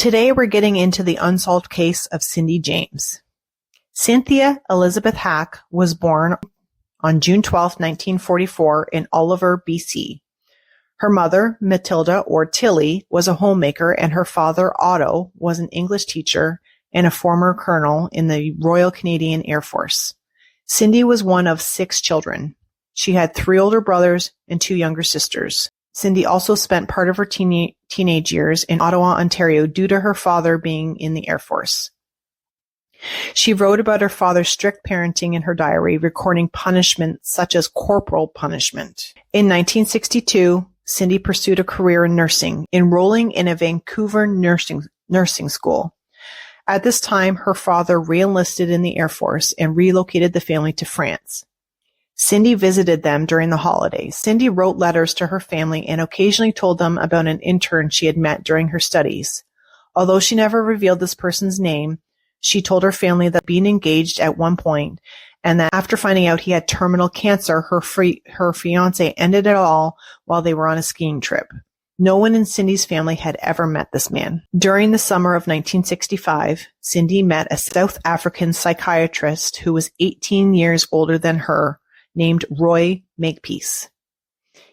Today we're getting into the unsolved case of Cindy James. Cynthia Elizabeth Hack was born on June 12, 1944 in Oliver, BC. Her mother, Matilda or Tilly, was a homemaker, and her father, Otto, was an English teacher and a former colonel in the Royal Canadian Air Force. Cindy was one of 6 children. She had 3 older brothers and 2 younger sisters. Cindy also spent part of her teenage years in Ottawa, Ontario, due to her father being in the Air Force. She wrote about her father's strict parenting in her diary, recording punishment such as corporal punishment. In 1962, Cindy pursued a career in nursing, enrolling in a Vancouver nursing school. At this time, her father re-enlisted in the Air Force and relocated the family to France. Cindy visited them during the holidays. Cindy wrote letters to her family and occasionally told them about an intern she had met during her studies. Although she never revealed this person's name, she told her family that being engaged at one point, and that after finding out he had terminal cancer, her fiancé ended it all while they were on a skiing trip. No one in Cindy's family had ever met this man. During the summer of 1965, Cindy met a South African psychiatrist who was 18 years older than her, named Roy Makepeace.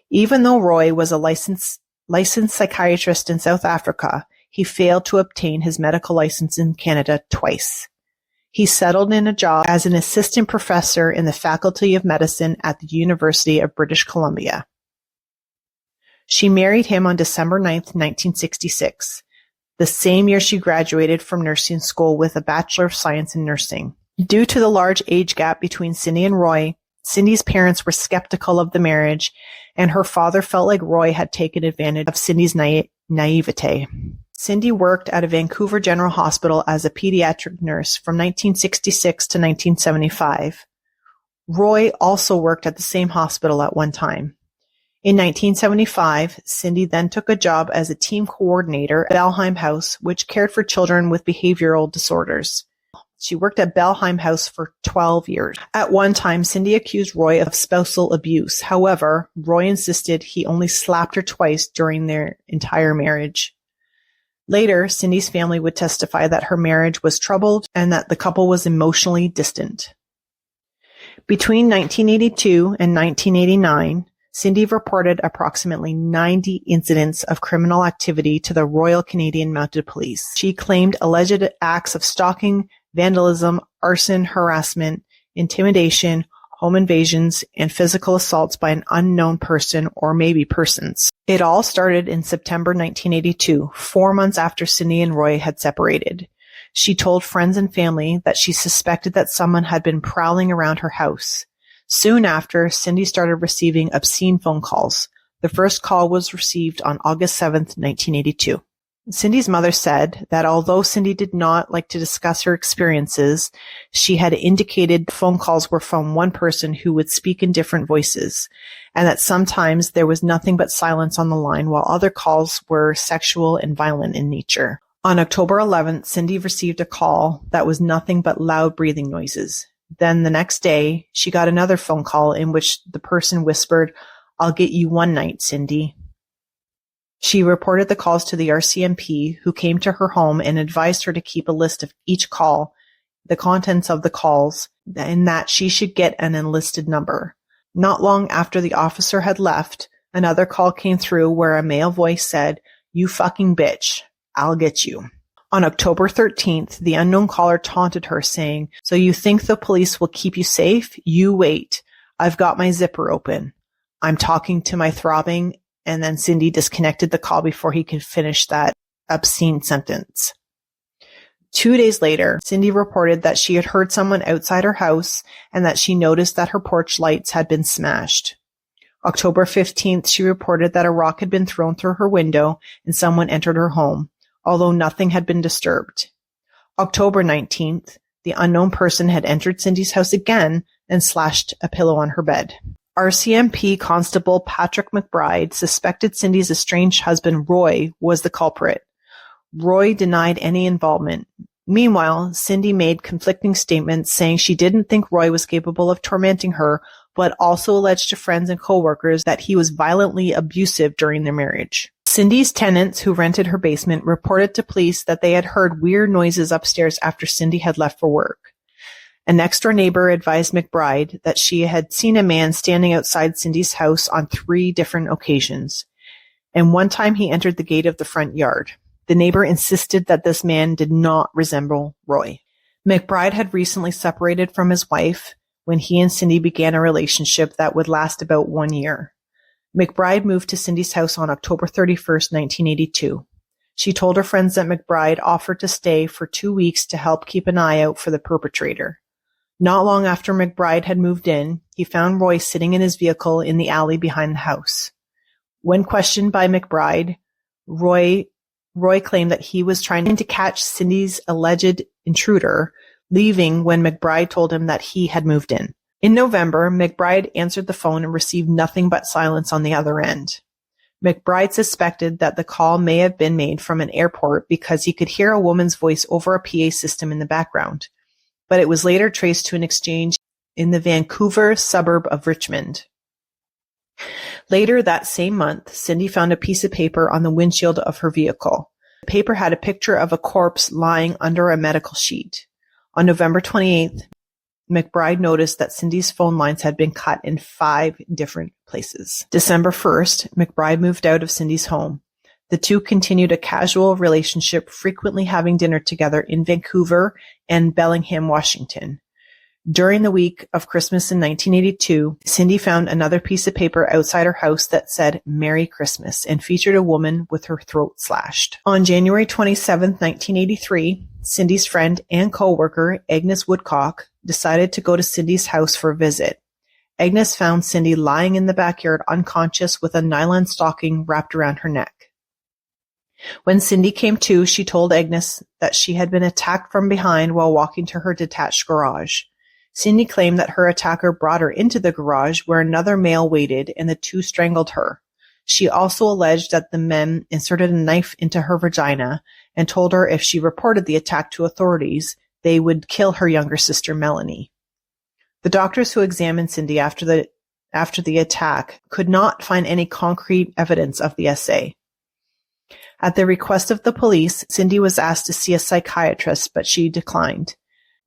Even though Roy was a licensed psychiatrist in South Africa, he failed to obtain his medical license in Canada twice. He settled in a job as an assistant professor in the Faculty of Medicine at the University of British Columbia. She married him on December 9, 1966, the same year she graduated from nursing school with a Bachelor of Science in Nursing. Due to the large age gap between Cindy and Roy, Cindy's parents were skeptical of the marriage, and her father felt like Roy had taken advantage of Cindy's naivete. Cindy worked at a Vancouver General Hospital as a pediatric nurse from 1966 to 1975. Roy also worked at the same hospital at one time. In 1975, Cindy then took a job as a team coordinator at Belheim House, which cared for children with behavioral disorders. She worked at Belheim House for 12 years. At one time, Cindy accused Roy of spousal abuse. However, Roy insisted he only slapped her twice during their entire marriage. Later, Cindy's family would testify that her marriage was troubled and that the couple was emotionally distant. Between 1982 and 1989, Cindy reported approximately 90 incidents of criminal activity to the Royal Canadian Mounted Police. She claimed alleged acts of stalking, vandalism, arson, harassment, intimidation, home invasions, and physical assaults by an unknown person or maybe persons. It all started in September 1982, 4 months after Cindy and Roy had separated. She told friends and family that she suspected that someone had been prowling around her house. Soon after, Cindy started receiving obscene phone calls. The first call was received on August 7, 1982. Cindy's mother said that although Cindy did not like to discuss her experiences, she had indicated phone calls were from one person who would speak in different voices, and that sometimes there was nothing but silence on the line while other calls were sexual and violent in nature. On October 11th, Cindy received a call that was nothing but loud breathing noises. Then the next day, she got another phone call in which the person whispered, "I'll get you one night, Cindy." She reported the calls to the RCMP, who came to her home and advised her to keep a list of each call, the contents of the calls, and that she should get an enlisted number. Not long after the officer had left, another call came through where a male voice said, "You fucking bitch, I'll get you." On October 13th, the unknown caller taunted her, saying, "So you think the police will keep you safe? You wait. I've got my zipper open. I'm talking to my throbbing," and then Cindy disconnected the call before he could finish that obscene sentence. 2 days later, Cindy reported that she had heard someone outside her house and that she noticed that her porch lights had been smashed. October 15th, she reported that a rock had been thrown through her window and someone entered her home, although nothing had been disturbed. October 19th, the unknown person had entered Cindy's house again and slashed a pillow on her bed. RCMP Constable Patrick McBride suspected Cindy's estranged husband Roy was the culprit. Roy denied any involvement. Meanwhile, Cindy made conflicting statements saying she didn't think Roy was capable of tormenting her, but also alleged to friends and coworkers that he was violently abusive during their marriage. Cindy's tenants who rented her basement reported to police that they had heard weird noises upstairs after Cindy had left for work. A next-door neighbor advised McBride that she had seen a man standing outside Cindy's house on 3 different occasions, and one time he entered the gate of the front yard. The neighbor insisted that this man did not resemble Roy. McBride had recently separated from his wife when he and Cindy began a relationship that would last about 1 year. McBride moved to Cindy's house on October 31st, 1982. She told her friends that McBride offered to stay for 2 weeks to help keep an eye out for the perpetrator. Not long after McBride had moved in, he found Roy sitting in his vehicle in the alley behind the house. When questioned by McBride, Roy claimed that he was trying to catch Cindy's alleged intruder, leaving when McBride told him that he had moved in. In November, McBride answered the phone and received nothing but silence on the other end. McBride suspected that the call may have been made from an airport because he could hear a woman's voice over a PA system in the background, but it was later traced to an exchange in the Vancouver suburb of Richmond. Later that same month, Cindy found a piece of paper on the windshield of her vehicle. The paper had a picture of a corpse lying under a medical sheet. On November 28th, McBride noticed that Cindy's phone lines had been cut in 5 different places. December 1st, McBride moved out of Cindy's home. The two continued a casual relationship, frequently having dinner together in Vancouver and Bellingham, Washington. During the week of Christmas in 1982, Cindy found another piece of paper outside her house that said "Merry Christmas" and featured a woman with her throat slashed. On January 27, 1983, Cindy's friend and co-worker, Agnes Woodcock, decided to go to Cindy's house for a visit. Agnes found Cindy lying in the backyard unconscious with a nylon stocking wrapped around her neck. When Cindy came to, she told Agnes that she had been attacked from behind while walking to her detached garage. Cindy claimed that her attacker brought her into the garage where another male waited and the two strangled her. She also alleged that the men inserted a knife into her vagina and told her if she reported the attack to authorities, they would kill her younger sister, Melanie. The doctors who examined Cindy after the attack could not find any concrete evidence of the SA. At the request of the police, Cindy was asked to see a psychiatrist, but she declined.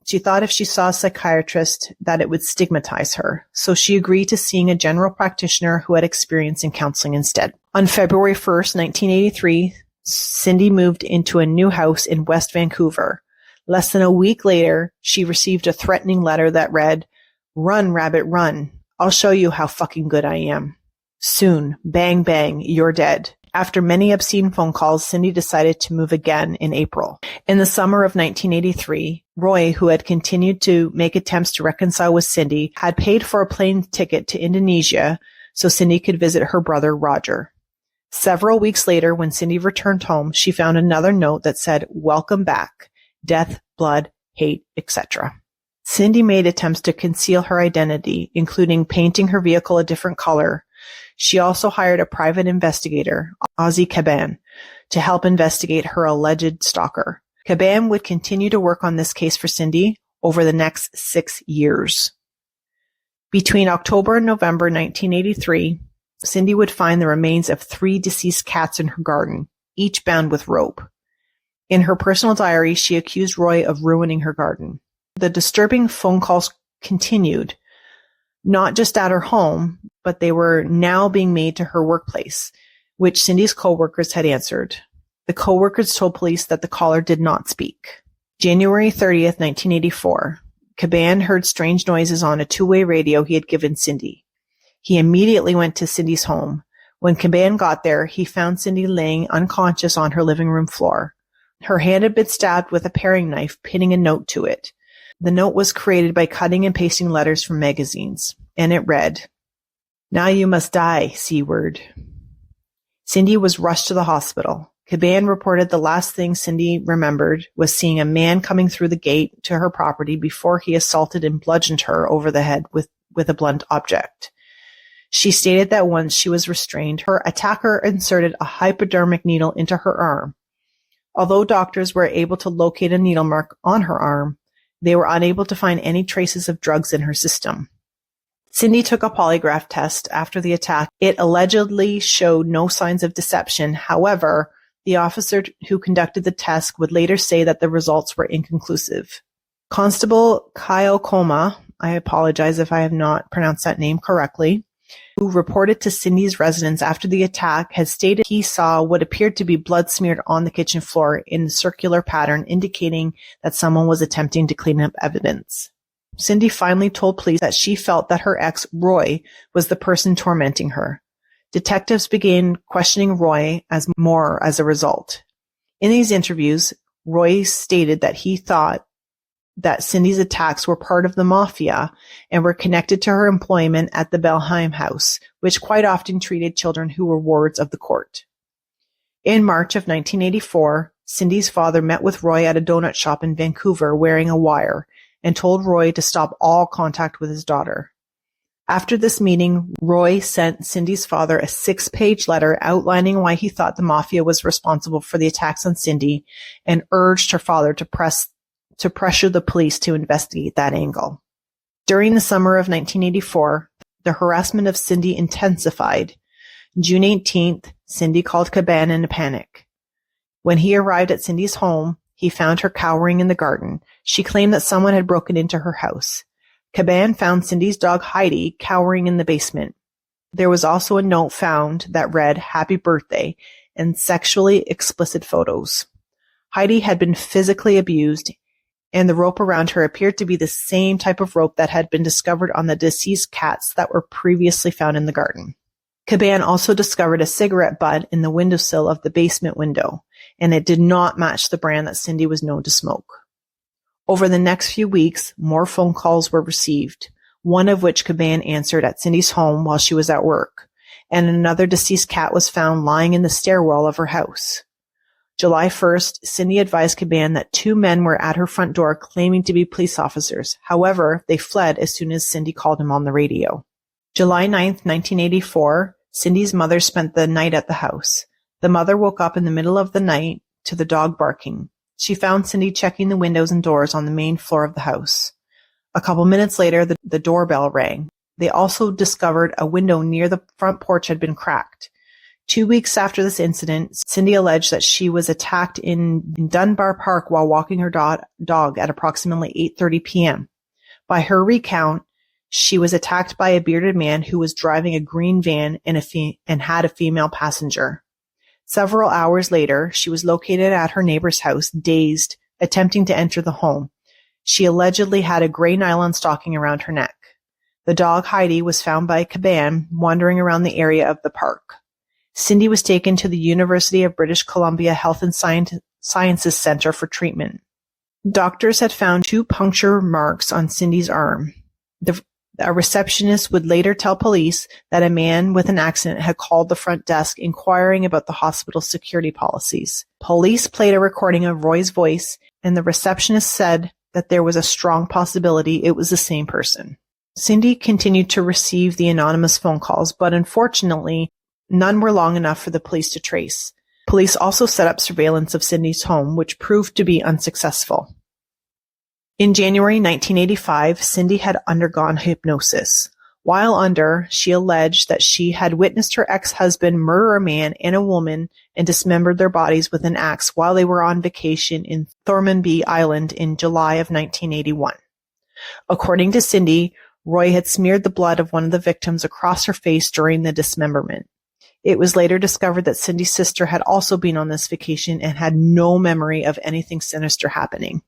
She thought if she saw a psychiatrist that it would stigmatize her, so she agreed to seeing a general practitioner who had experience in counseling instead. On February 1st, 1983, Cindy moved into a new house in West Vancouver. Less than a week later, she received a threatening letter that read, "Run, rabbit, run. I'll show you how fucking good I am. Soon, bang, bang, you're dead." After many obscene phone calls, Cindy decided to move again in April. In the summer of 1983, Roy, who had continued to make attempts to reconcile with Cindy, had paid for a plane ticket to Indonesia so Cindy could visit her brother, Roger. Several weeks later, when Cindy returned home, she found another note that said, "Welcome back. Death, blood, hate, etc." Cindy made attempts to conceal her identity, including painting her vehicle a different color. She also hired a private investigator, Ozzy Caban, to help investigate her alleged stalker. Caban would continue to work on this case for Cindy over the next 6 years. Between October and November 1983, Cindy would find the remains of 3 deceased cats in her garden, each bound with rope. In her personal diary, she accused Roy of ruining her garden. The disturbing phone calls continued, not just at her home, but they were now being made to her workplace, which Cindy's co-workers had answered. The co-workers told police that the caller did not speak. January 30th, 1984, Caban heard strange noises on a 2-way radio he had given Cindy. He immediately went to Cindy's home. When Caban got there, he found Cindy laying unconscious on her living room floor. Her hand had been stabbed with a paring knife, pinning a note to it. The note was created by cutting and pasting letters from magazines, and it read, "Now you must die, C-word." Cindy was rushed to the hospital. Caban reported the last thing Cindy remembered was seeing a man coming through the gate to her property before he assaulted and bludgeoned her over the head with a blunt object. She stated that once she was restrained, her attacker inserted a hypodermic needle into her arm. Although doctors were able to locate a needle mark on her arm, they were unable to find any traces of drugs in her system. Cindy took a polygraph test after the attack. It allegedly showed no signs of deception. However, the officer who conducted the test would later say that the results were inconclusive. Constable Kyle Koma, I apologize if I have not pronounced that name correctly, who reported to Cindy's residence after the attack, had stated he saw what appeared to be blood smeared on the kitchen floor in a circular pattern, indicating that someone was attempting to clean up evidence. Cindy finally told police that she felt that her ex, Roy, was the person tormenting her. Detectives began questioning Roy as a result. In these interviews, Roy stated that he thought that Cindy's attacks were part of the mafia and were connected to her employment at the Belheim house, which quite often treated children who were wards of the court. In March of 1984, Cindy's father met with Roy at a donut shop in Vancouver wearing a wire and told Roy to stop all contact with his daughter. After this meeting, Roy sent Cindy's father a 6-page letter outlining why he thought the mafia was responsible for the attacks on Cindy and urged her father to pressure the police to investigate that angle. During the summer of 1984, the harassment of Cindy intensified. June 18th, Cindy called Caban in a panic. When he arrived at Cindy's home, he found her cowering in the garden. She claimed that someone had broken into her house. Caban found Cindy's dog Heidi cowering in the basement. There was also a note found that read, "Happy birthday," and sexually explicit photos. Heidi had been physically abused, and the rope around her appeared to be the same type of rope that had been discovered on the deceased cats that were previously found in the garden. Caban also discovered a cigarette butt in the windowsill of the basement window, and it did not match the brand that Cindy was known to smoke. Over the next few weeks, more phone calls were received, one of which Caban answered at Cindy's home while she was at work, and another deceased cat was found lying in the stairwell of her house. July 1st, Cindy advised Caban that 2 men were at her front door claiming to be police officers. However, they fled as soon as Cindy called him on the radio. July 9th, 1984, Cindy's mother spent the night at the house. The mother woke up in the middle of the night to the dog barking. She found Cindy checking the windows and doors on the main floor of the house. A couple minutes later, the doorbell rang. They also discovered a window near the front porch had been cracked. 2 weeks after this incident, Cindy alleged that she was attacked in Dunbar Park while walking her dog at approximately 8:30 p.m. By her recount, she was attacked by a bearded man who was driving a green van and had a female passenger. Several hours later, she was located at her neighbor's house, dazed, attempting to enter the home. She allegedly had a gray nylon stocking around her neck. The dog Heidi was found by Caban wandering around the area of the park. Cindy was taken to the University of British Columbia Health and Sciences Center for treatment. Doctors had found 2 puncture marks on Cindy's arm. A receptionist would later tell police that a man with an accident had called the front desk inquiring about the hospital's security policies. Police played a recording of Roy's voice, and the receptionist said that there was a strong possibility it was the same person. Cindy continued to receive the anonymous phone calls, but unfortunately, none were long enough for the police to trace. Police also set up surveillance of Cindy's home, which proved to be unsuccessful. In January 1985, Cindy had undergone hypnosis. While under, she alleged that she had witnessed her ex-husband murder a man and a woman and dismembered their bodies with an axe while they were on vacation in Thormanby Island in July of 1981. According to Cindy, Roy had smeared the blood of one of the victims across her face during the dismemberment. It was later discovered that Cindy's sister had also been on this vacation and had no memory of anything sinister happening.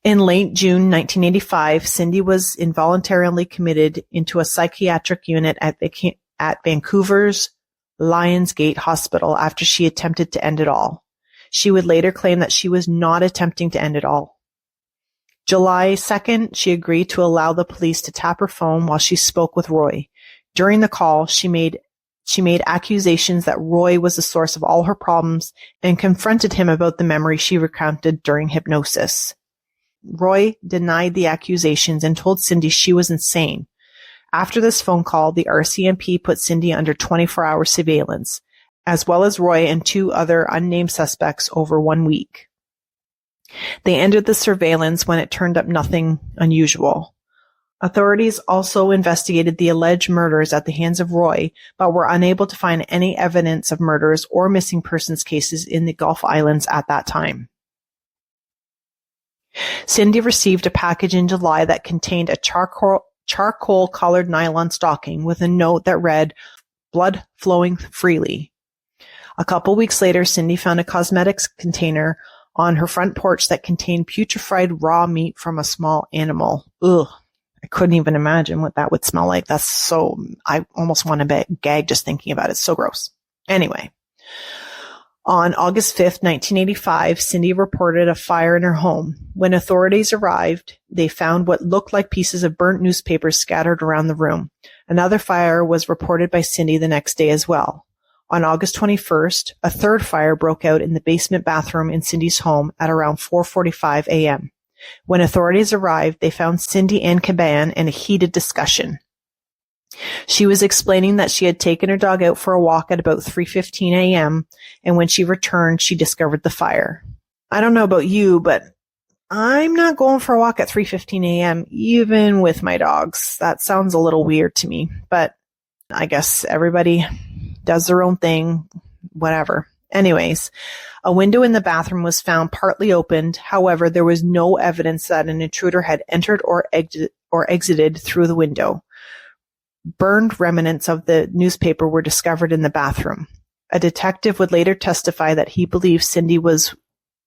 In late June 1985, Cindy was involuntarily committed into a psychiatric unit at Vancouver's Lionsgate Hospital after she attempted to end it all. She would later claim that she was not attempting to end it all. July 2nd, she agreed to allow the police to tap her phone while she spoke with Roy. During the call, she made accusations that Roy was the source of all her problems and confronted him about the memory she recounted during hypnosis. Roy denied the accusations and told Cindy she was insane. After this phone call, the RCMP put Cindy under 24-hour surveillance, as well as Roy and 2 other unnamed suspects over 1 week. They ended the surveillance when it turned up nothing unusual. Authorities also investigated the alleged murders at the hands of Roy, but were unable to find any evidence of murders or missing persons cases in the Gulf Islands at that time. Cindy received a package in July that contained a charcoal-colored nylon stocking with a note that read, "Blood flowing freely." A couple weeks later, Cindy found a cosmetics container on her front porch that contained putrefied raw meat from a small animal. Ugh. I couldn't even imagine what that would smell like. I almost want to gag just thinking about it. It's so gross. Anyway, on August 5th, 1985, Cindy reported a fire in her home. When authorities arrived, they found what looked like pieces of burnt newspapers scattered around the room. Another fire was reported by Cindy the next day as well. On August 21st, a third fire broke out in the basement bathroom in Cindy's home at around 4:45 a.m. When authorities arrived, they found Cindy Ann Caban in a heated discussion. She was explaining that she had taken her dog out for a walk at about 3:15 a.m., and when she returned, she discovered the fire. I don't know about you, but I'm not going for a walk at 3:15 a.m., even with my dogs. That sounds a little weird to me, but I guess everybody does their own thing, whatever. Anyways, a window in the bathroom was found partly opened. However, there was no evidence that an intruder had entered or exited through the window. Burned remnants of the newspaper were discovered in the bathroom. A detective would later testify that he believed Cindy was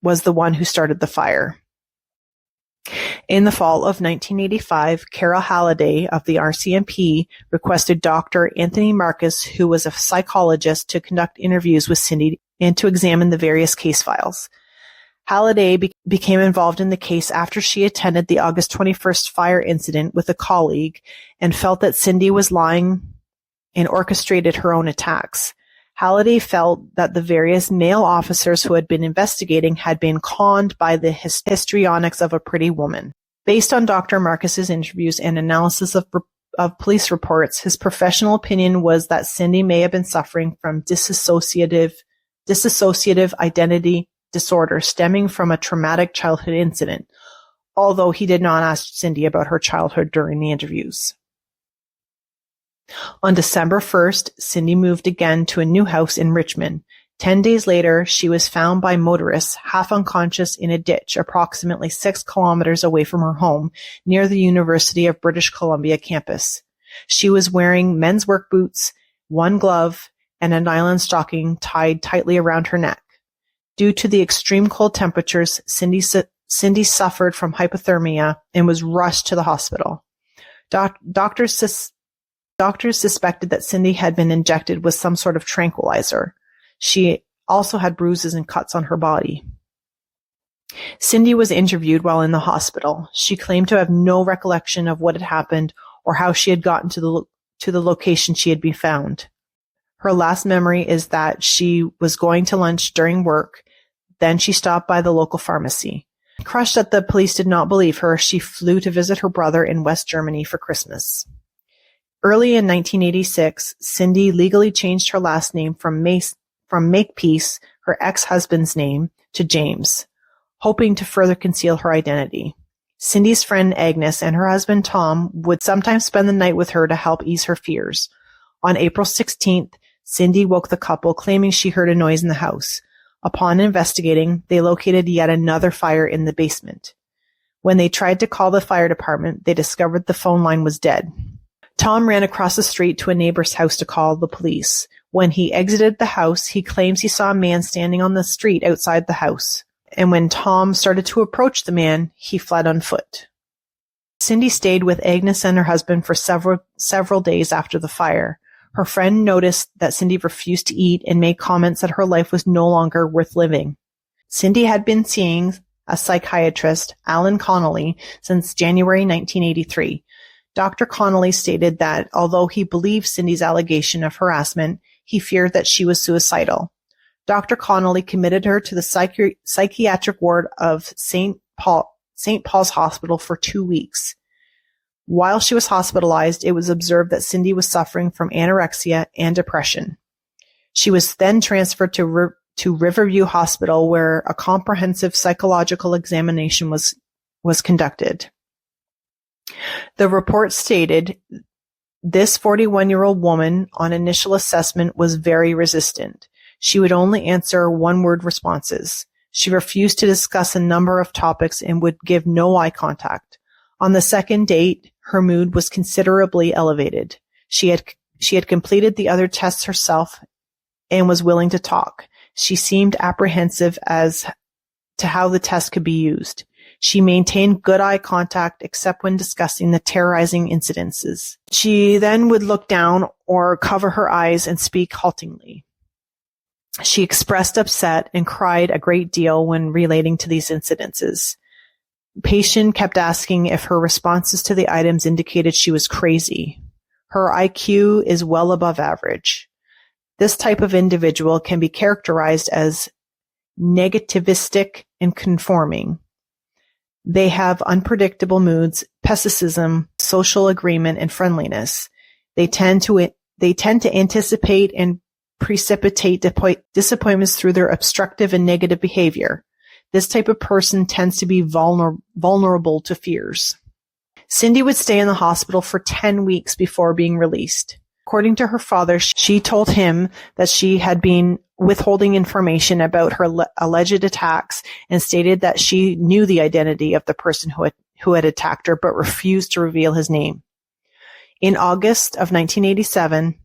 the one who started the fire. In the fall of 1985, Carol Halliday of the RCMP requested Dr. Anthony Marcus, who was a psychologist, to conduct interviews with Cindy and to examine the various case files. Halliday became involved in the case after she attended the August 21st fire incident with a colleague and felt that Cindy was lying and orchestrated her own attacks. Halliday felt that the various male officers who had been investigating had been conned by the histrionics of a pretty woman. Based on Dr. Marcus's interviews and analysis of police reports, his professional opinion was that Cindy may have been suffering from dissociative identity disorder stemming from a traumatic childhood incident, although he did not ask Cindy about her childhood during the interviews. On December 1st, Cindy moved again to a new house in Richmond. 10 days later, she was found by motorists half unconscious in a ditch approximately 6 kilometers away from her home near the University of British Columbia campus. She was wearing men's work boots, one glove, and a nylon stocking tied tightly around her neck. Due to the extreme cold temperatures, Cindy suffered from hypothermia and was rushed to the hospital. Doctors suspected that Cindy had been injected with some sort of tranquilizer. She also had bruises and cuts on her body. Cindy was interviewed while in the hospital. She claimed to have no recollection of what had happened or how she had gotten to the location she had been found. Her last memory is that she was going to lunch during work. Then she stopped by the local pharmacy. Crushed that the police did not believe her, she flew to visit her brother in West Germany for Christmas. Early in 1986, Cindy legally changed her last name from Makepeace, her ex-husband's name, to James, hoping to further conceal her identity. Cindy's friend Agnes and her husband Tom would sometimes spend the night with her to help ease her fears. On April 16th, Cindy woke the couple, claiming she heard a noise in the house. Upon investigating, they located yet another fire in the basement. When they tried to call the fire department, they discovered the phone line was dead. Tom ran across the street to a neighbor's house to call the police. When he exited the house, he claims he saw a man standing on the street outside the house. And when Tom started to approach the man, he fled on foot. Cindy stayed with Agnes and her husband for several days after the fire. Her friend noticed that Cindy refused to eat and made comments that her life was no longer worth living. Cindy had been seeing a psychiatrist, Alan Connolly, since January 1983. Dr. Connolly stated that although he believed Cindy's allegation of harassment, he feared that she was suicidal. Dr. Connolly committed her to the psychiatric ward of St. Paul's Hospital for 2 weeks. While she was hospitalized, it was observed that Cindy was suffering from anorexia and depression. She was then transferred to Riverview Hospital, where a comprehensive psychological examination was conducted. The report stated this 41-year-old woman on initial assessment was very resistant. She would only answer one-word responses. She refused to discuss a number of topics and would give no eye contact. On the second date, her mood was considerably elevated. She had completed the other tests herself and was willing to talk. She seemed apprehensive as to how the test could be used. She maintained good eye contact except when discussing the terrorizing incidences. She then would look down or cover her eyes and speak haltingly. She expressed upset and cried a great deal when relating to these incidences. Patient kept asking if her responses to the items indicated she was crazy. Her IQ is well above average. This type of individual can be characterized as negativistic and conforming. They have unpredictable moods, pessimism, social agreement, and friendliness. They tend to anticipate and precipitate disappointments through their obstructive and negative behavior. This type of person tends to be vulnerable to fears. Cindy would stay in the hospital for 10 weeks before being released. According to her father, she told him that she had been withholding information about her alleged attacks and stated that she knew the identity of the person who had attacked her but refused to reveal his name. In August of 1987,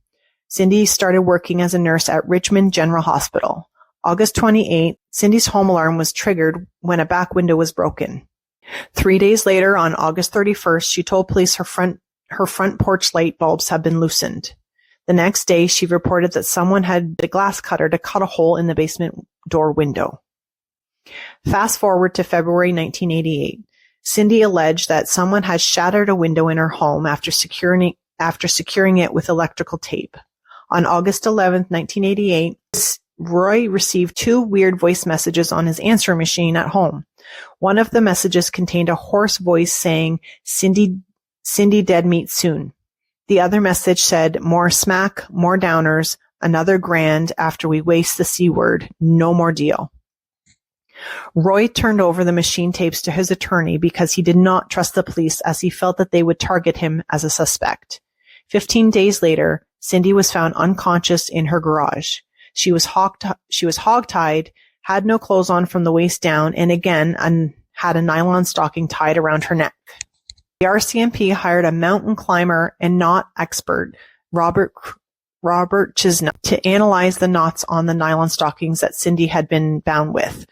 Cindy started working as a nurse at Richmond General Hospital. August 28, Cindy's home alarm was triggered when a back window was broken. 3 days later, on August 31st, she told police her front porch light bulbs had been loosened. The next day, she reported that someone had a glass cutter to cut a hole in the basement door window. Fast forward to February 1988. Cindy alleged that someone had shattered a window in her home after securing it with electrical tape. On August 11, 1988, Roy received 2 weird voice messages on his answering machine at home. One of the messages contained a hoarse voice saying, Cindy dead meat soon. The other message said, more smack, more downers, another grand after we waste the C word, no more deal. Roy turned over the machine tapes to his attorney because he did not trust the police as he felt that they would target him as a suspect. 15 days later, Cindy was found unconscious in her garage. She was hog-tied, had no clothes on from the waist down, and again had a nylon stocking tied around her neck. The RCMP hired a mountain climber and knot expert, Robert Chisnall, to analyze the knots on the nylon stockings that Cindy had been bound with.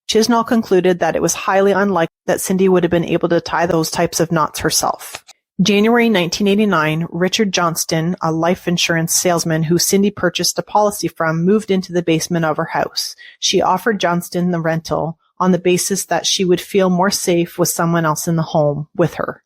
Chisnall concluded that it was highly unlikely that Cindy would have been able to tie those types of knots herself. January 1989, Richard Johnston, a life insurance salesman who Cindy purchased a policy from, moved into the basement of her house. She offered Johnston the rental on the basis that she would feel more safe with someone else in the home with her.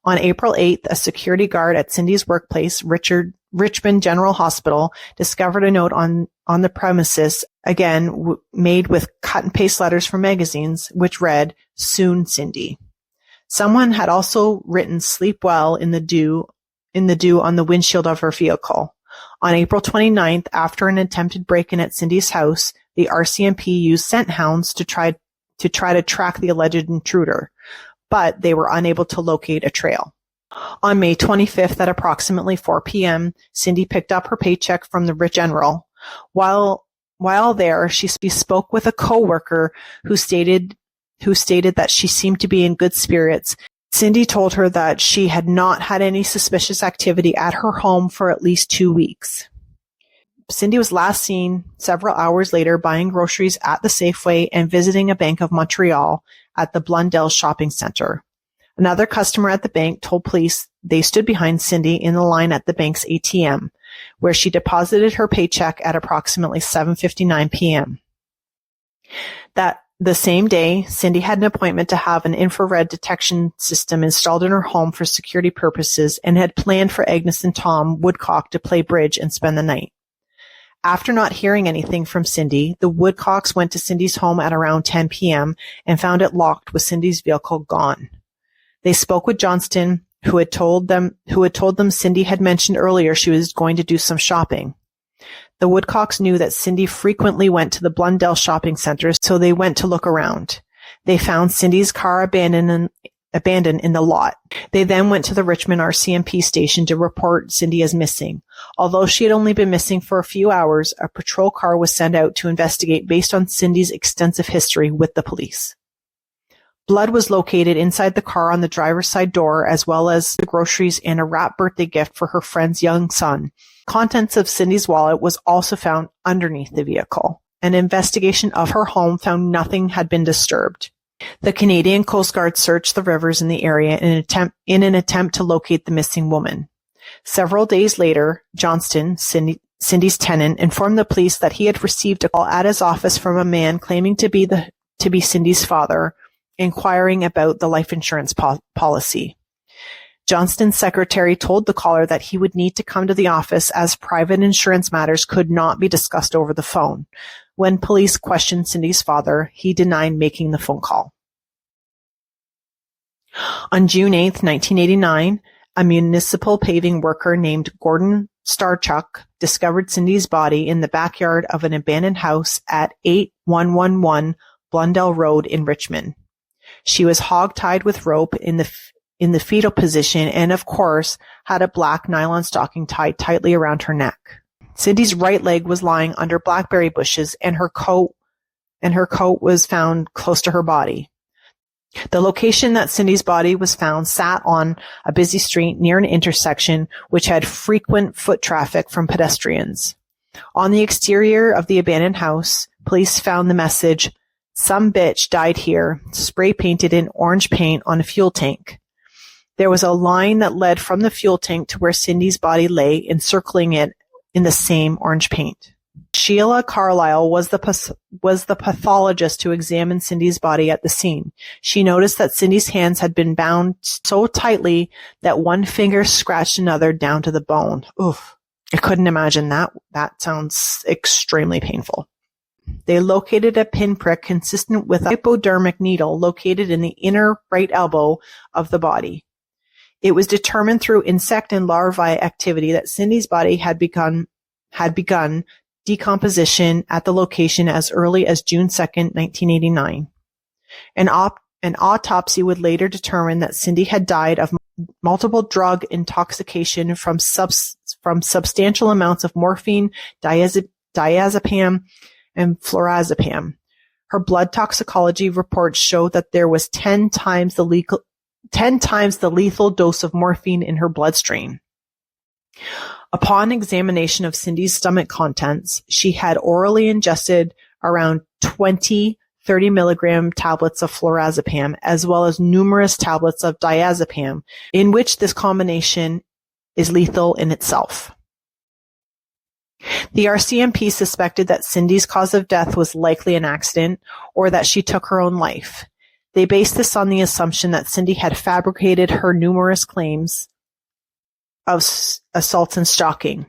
On April 8th, a security guard at Cindy's workplace, Richmond General Hospital, discovered a note on the premises, again made with cut and paste letters from magazines, which read, "Soon, Cindy." Someone had also written "Sleep well" in the dew on the windshield of her vehicle. On April 29th, after an attempted break-in at Cindy's house, the RCMP used scent hounds to try to track the alleged intruder, but they were unable to locate a trail. On May 25th at approximately 4 p.m., Cindy picked up her paycheck from the Rich General. While there, she spoke with a coworker who stated that she seemed to be in good spirits. Cindy told her that she had not had any suspicious activity at her home for at least 2 weeks. Cindy was last seen several hours later buying groceries at the Safeway and visiting a Bank of Montreal at the Blundell Shopping Centre. Another customer at the bank told police they stood behind Cindy in the line at the bank's ATM, where she deposited her paycheck at approximately 7:59 p.m. The same day, Cindy had an appointment to have an infrared detection system installed in her home for security purposes and had planned for Agnes and Tom Woodcock to play bridge and spend the night. After not hearing anything from Cindy, the Woodcocks went to Cindy's home at around 10 p.m. and found it locked with Cindy's vehicle gone. They spoke with Johnston, who had told them Cindy had mentioned earlier she was going to do some shopping. The Woodcocks knew that Cindy frequently went to the Blundell shopping centre, so they went to look around. They found Cindy's car abandoned abandoned in the lot. They then went to the Richmond RCMP station to report Cindy as missing. Although she had only been missing for a few hours, a patrol car was sent out to investigate based on Cindy's extensive history with the police. Blood was located inside the car on the driver's side door, as well as the groceries and a wrapped birthday gift for her friend's young son. Contents of Cindy's wallet was also found underneath the vehicle. An investigation of her home found nothing had been disturbed. The Canadian Coast Guard searched the rivers in the area in an attempt to locate the missing woman. Several days later, Johnston, Cindy's tenant, informed the police that he had received a call at his office from a man claiming to be Cindy's father, inquiring about the life insurance policy. Johnston's secretary told the caller that he would need to come to the office as private insurance matters could not be discussed over the phone. When police questioned Cindy's father, he denied making the phone call. On June 8, 1989, a municipal paving worker named Gordon Starchuk discovered Cindy's body in the backyard of an abandoned house at 8111 Blundell Road in Richmond. She was hog-tied with rope in the fetal position and, of course, had a black nylon stocking tied tightly around her neck. Cindy's right leg was lying under blackberry bushes, and her coat was found close to her body. The location that Cindy's body was found sat on a busy street near an intersection which had frequent foot traffic from pedestrians. On the exterior of the abandoned house, police found the message, "Some bitch died here," spray painted in orange paint on a fuel tank. There was a line that led from the fuel tank to where Cindy's body lay, encircling it in the same orange paint. Sheila Carlisle was the pathologist who examined Cindy's body at the scene. She noticed that Cindy's hands had been bound so tightly that one finger scratched another down to the bone. Oof. I couldn't imagine that. That sounds extremely painful. They located a pinprick consistent with a hypodermic needle located in the inner right elbow of the body. It was determined through insect and larvae activity that Cindy's body had begun decomposition at the location as early as June 2nd, 1989. An autopsy would later determine that Cindy had died of multiple drug intoxication from substantial amounts of morphine, diazepam, and flurazepam. Her blood toxicology reports show that there was 10 times the lethal dose of morphine in her bloodstream. Upon examination of Cindy's stomach contents, she had orally ingested around 20 30-milligram tablets of flurazepam, as well as numerous tablets of diazepam, in which this combination is lethal in itself. The RCMP suspected that Cindy's cause of death was likely an accident or that she took her own life. They based this on the assumption that Cindy had fabricated her numerous claims of assaults and stalking.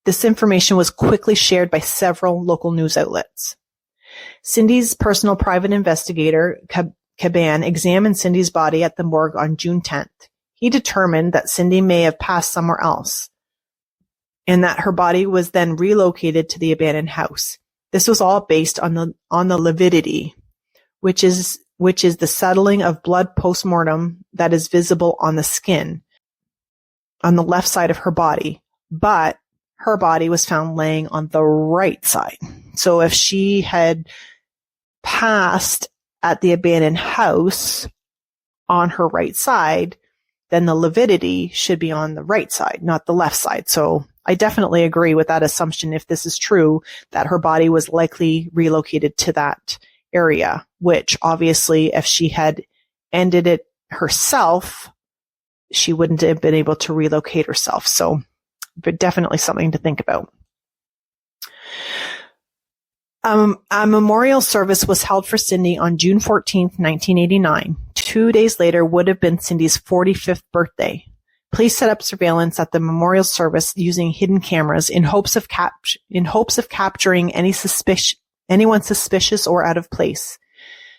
This information was quickly shared by several local news outlets. Cindy's personal private investigator, Caban, examined Cindy's body at the morgue on June 10th. He determined that Cindy may have passed somewhere else, and that her body was then relocated to the abandoned house. This was all based on the lividity, which is the settling of blood post-mortem that is visible on the skin on the left side of her body, but her body was found laying on the right side. So if she had passed at the abandoned house on her right side, then the lividity should be on the right side, not the left side. So I definitely agree with that assumption, if this is true, that her body was likely relocated to that area, which obviously if she had ended it herself, she wouldn't have been able to relocate herself. So but definitely something to think about. A memorial service was held for Cindy on June 14th, 1989. 2 days later would have been Cindy's 45th birthday. Police set up surveillance at the memorial service using hidden cameras in hopes of capturing anyone suspicious or out of place.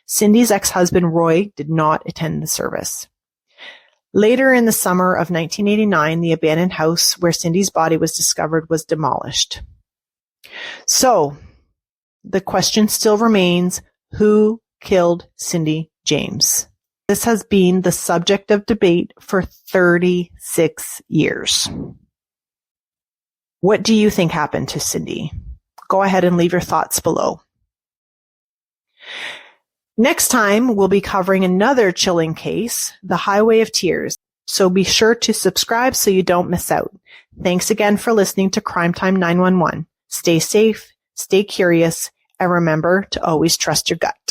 Cindy's ex-husband Roy did not attend the service. Later in the summer of 1989, the abandoned house where Cindy's body was discovered was demolished. So, the question still remains, who killed Cindy James? This has been the subject of debate for 36 years. What do you think happened to Cindy? Go ahead and leave your thoughts below. Next time, we'll be covering another chilling case, the Highway of Tears. So be sure to subscribe so you don't miss out. Thanks again for listening to Crime Time 911. Stay safe, stay curious, and remember to always trust your gut.